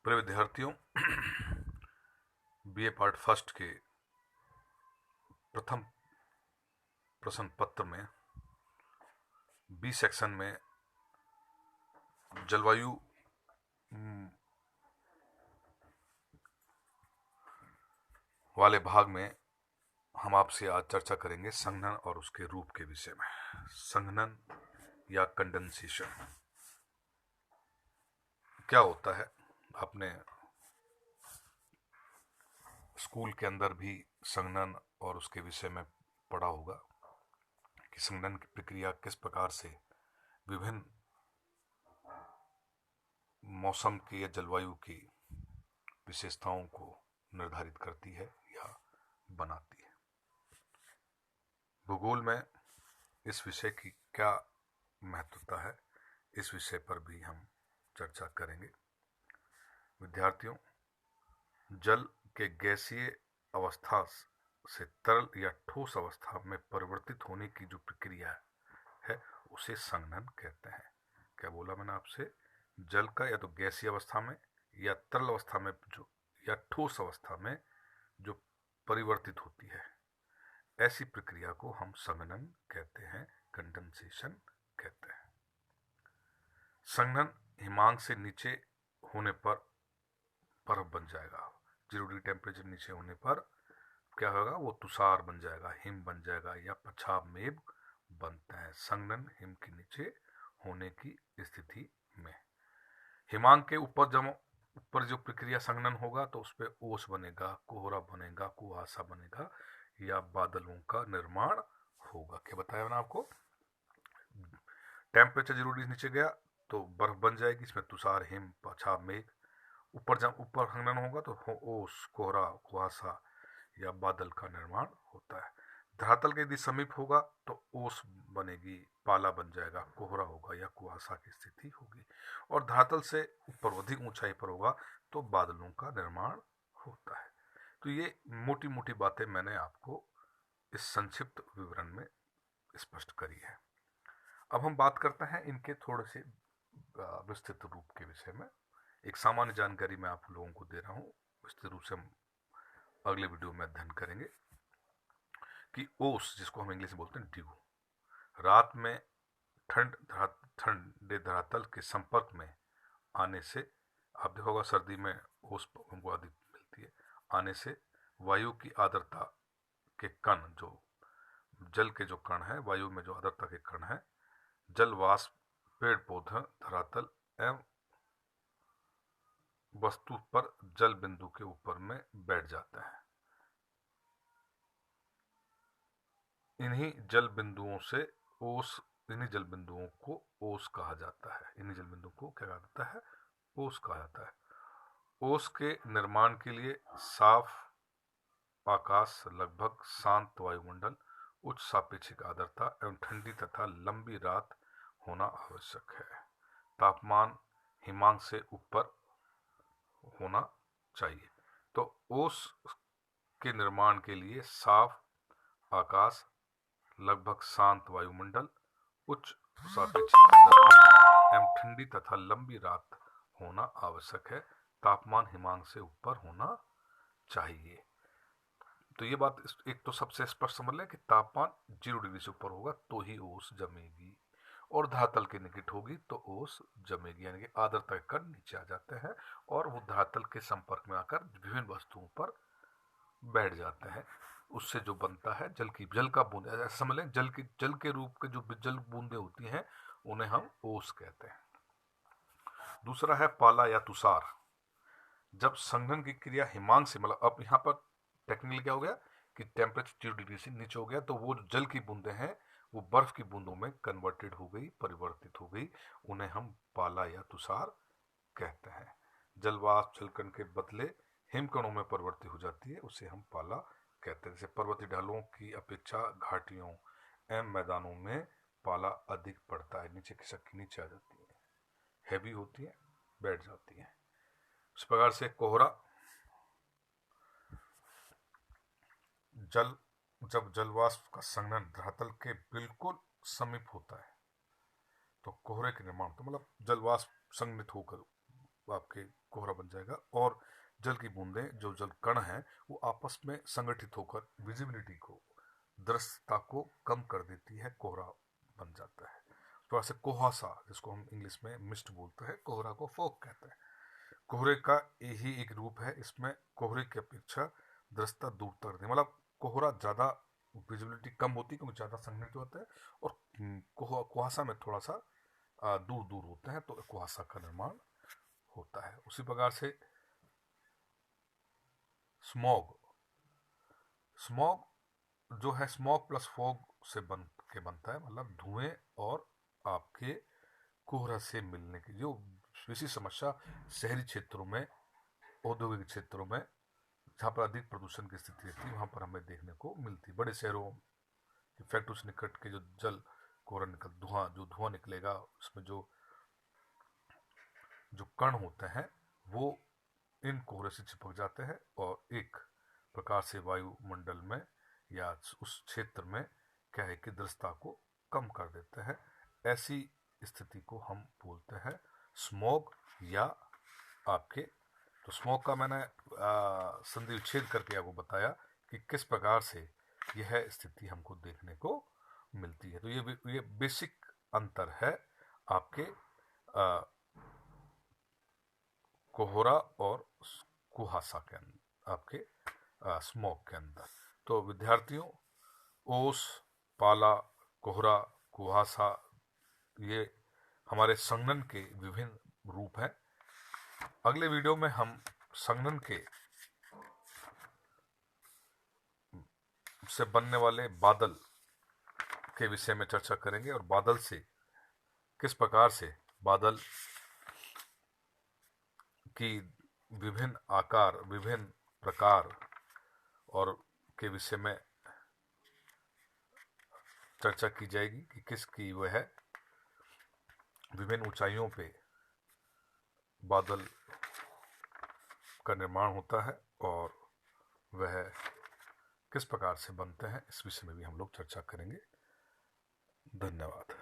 प्रिय विद्यार्थियों, BA part first के प्रथम प्रश्न पत्र में बी सेक्शन में जलवायु वाले भाग में हम आपसे आज चर्चा करेंगे संघनन और उसके रूप के विषय में। संघनन या कंडेंसेशन क्या होता है? आपने स्कूल के अंदर भी संघनन और उसके विषय में पढ़ा होगा कि संघनन की प्रक्रिया किस प्रकार से विभिन्न मौसम की या जलवायु की विशेषताओं को निर्धारित करती है या बनाती है। भूगोल में इस विषय की क्या महत्वता है, इस विषय पर भी हम चर्चा करेंगे। विद्यार्थियों, जल के गैसीय अवस्था से तरल या ठोस अवस्था में परिवर्तित होने की जो प्रक्रिया है उसे संघनन कहते हैं। क्या बोला मैंने आपसे? जल का या तो गैसीय अवस्था में या तरल अवस्था में जो या ठोस अवस्था में जो परिवर्तित होती है, ऐसी प्रक्रिया को हम संघनन कहते हैं, कंडेंसेशन कहते हैं। संघनन हिमांक से नीचे होने पर बर्फ बन जाएगा। 0 डिग्री टेम्परेचर नीचे होने पर क्या होगा? वो तुषार बन जाएगा, हिम बन जाएगा या पछाव मेघ बनते हैं। संघनन हिम के नीचे होने की स्थिति में हिमांक के ऊपर जो प्रक्रिया संघनन होगा तो उस पर ओस बनेगा, कोहरा बनेगा, कुहासा बनेगा या बादलों का निर्माण होगा। क्या बताया मैंने आपको? टेम्परेचर 0 डिग्री नीचे गया तो बर्फ बन जाएगी, इसमें तुषार, हिम, पछाव मेघ। ऊपर संघनन होगा तो ओस, कोहरा, कुहासा या बादल का निर्माण होता है। धरातल के यदि समीप होगा तो ओस बनेगी, पाला बन जाएगा, कोहरा होगा या कुहासा की स्थिति होगी। और धरातल से ऊपर अधिक ऊंचाई पर होगा तो बादलों का निर्माण होता है। तो ये मोटी मोटी बातें मैंने आपको इस संक्षिप्त विवरण में स्पष्ट करी है। अब हम बात करते हैं इनके थोड़े से विस्तृत रूप के विषय में। एक सामान्य जानकारी मैं आप लोगों को दे रहा हूँ, विस्तृत रूप से हम अगले वीडियो में अध्ययन करेंगे कि ओस, जिसको हम इंग्लिश में बोलते हैं ड्यू, रात में ठंडे धरातल के संपर्क में आने से, आप देखोगा सर्दी में ओस हमको अधिक मिलती है, आने से वायु की आर्द्रता के कण, जो जल के जो कण है, वायु में जो आर्द्रता के कण है, जल वाष्प, पेड़ पौधा, धरातल एवं वस्तु पर जल बिंदु के ऊपर में बैठ जाता है। इन्हीं जल बिंदुओं को ओस कहा जाता है। इन्हीं जल बिंदुओं को क्या कहा जाता है? ओस कहा जाता है। ओस के निर्माण के लिए साफ आकाश, लगभग शांत वायुमंडल, उच्च सापेक्षिक आर्द्रता एवं ठंडी तथा लंबी रात होना आवश्यक है। तापमान हिमांक से ऊपर होना चाहिए। तो ओस के निर्माण के लिए साफ आकाश, लगभग शांत वायुमंडल, उच्च सापेक्षिक आर्द्रता एवं ठंडी तथा लंबी रात होना आवश्यक है। तापमान हिमांक से ऊपर होना चाहिए। तो ये बात एक तो सबसे स्पष्ट समझ लें कि तापमान 0 डिग्री से ऊपर होगा तो ही ओस जमेगी, और धरातल के निकट होगी तो ओस जमेगी, यानी कि आर्द्रता के कण नीचे आ जाते हैं और वो धरातल के संपर्क में आकर विभिन्न वस्तुओं पर बैठ जाते हैं। उससे जो बनता है जल का बूंद, ऐसा समझ लें जल के रूप के जो जल बूंदे होती हैं उन्हें हम ओस कहते हैं। दूसरा है पाला या तुषार। जब संघनन की क्रिया हिमांक से, मतलब अब यहाँ पर टेक्निकली क्या हो गया कि टेम्परेचर 0 डिग्री से नीचे हो गया तो वो जल की बूंदें हैं वो बर्फ की बूंदों में कन्वर्टेड हो गई, परिवर्तित हो गई, उन्हें हम पाला या तुषार कहते हैं। जल वाष्प जलकण के बदले हिमकणों में परिवर्तित हो जाती है, उसे हम पाला कहते हैं। जैसे पर्वतीय ढालों की अपेक्षा घाटियों एवं मैदानों में पाला अधिक पड़ता है, नीचे खिसक नीचे आ जाती है, हैवी होती है, बैठ जाती है। इस प्रकार से कोहरा, जब जलवाष्प का संघनन धरातल के बिल्कुल समीप होता है तो कोहरे के निर्माण, तो मतलब जलवाष्प संघनित होकर आपके कोहरा बन जाएगा, और जल की बूंदें, जो जल कण हैं, वो आपस में संगठित होकर विजिबिलिटी को, दृश्यता को कम कर देती है, कोहरा बन जाता है। थोड़ा सा कुहासा, जिसको हम इंग्लिश में मिस्ट बोलते हैं, कोहरा को फॉग कहते हैं। कोहरे का यही एक रूप है, इसमें कोहरे की अपेक्षा दृश्यता दूर तक रहती है, मतलब कोहरा ज़्यादा विजिबिलिटी कम होती है क्योंकि ज़्यादा संघनित होता है, और कुहासा में थोड़ा सा दूर दूर होते हैं, तो कुहासा का निर्माण होता है। उसी प्रकार से स्मॉग, स्मॉग जो है, स्मॉग प्लस फॉग से बनता है, मतलब धुएं और आपके कोहरा से मिलने की जो विशेष समस्या शहरी क्षेत्रों में, औद्योगिक क्षेत्रों में, जहाँ पर अधिक प्रदूषण की स्थिति रहती है, वहाँ पर हमें देखने को मिलती है। बड़े शहरों की फैक्ट्री से निकट के जो जल कोहरा जो धुआं निकलेगा, उसमें जो कण होते हैं वो इन कोहरे से चिपक जाते हैं और एक प्रकार से वायुमंडल में या उस क्षेत्र में क्या है कि दृश्यता को कम कर देते हैं। ऐसी स्थिति को हम बोलते हैं स्मॉग या आपके, तो स्मॉग का मैंने संधि विच्छेद करके आपको बताया कि किस प्रकार से यह स्थिति हमको देखने को मिलती है। तो ये बेसिक अंतर है आपके कोहरा और कुहासा के अंदर, आपके स्मॉग के अंदर। तो विद्यार्थियों, ओस, पाला, कोहरा, कुहासा, ये हमारे संघनन के विभिन्न रूप हैं। अगले वीडियो में हम संघनन के से बनने वाले बादल के विषय में चर्चा करेंगे, और बादल से किस प्रकार से बादल की विभिन्न आकार, विभिन्न प्रकार और के विषय में चर्चा की जाएगी कि किसकी वह विभिन्न ऊंचाइयों पे बादल का निर्माण होता है और वह किस प्रकार से बनते हैं, इस विषय में भी हम लोग चर्चा करेंगे। धन्यवाद।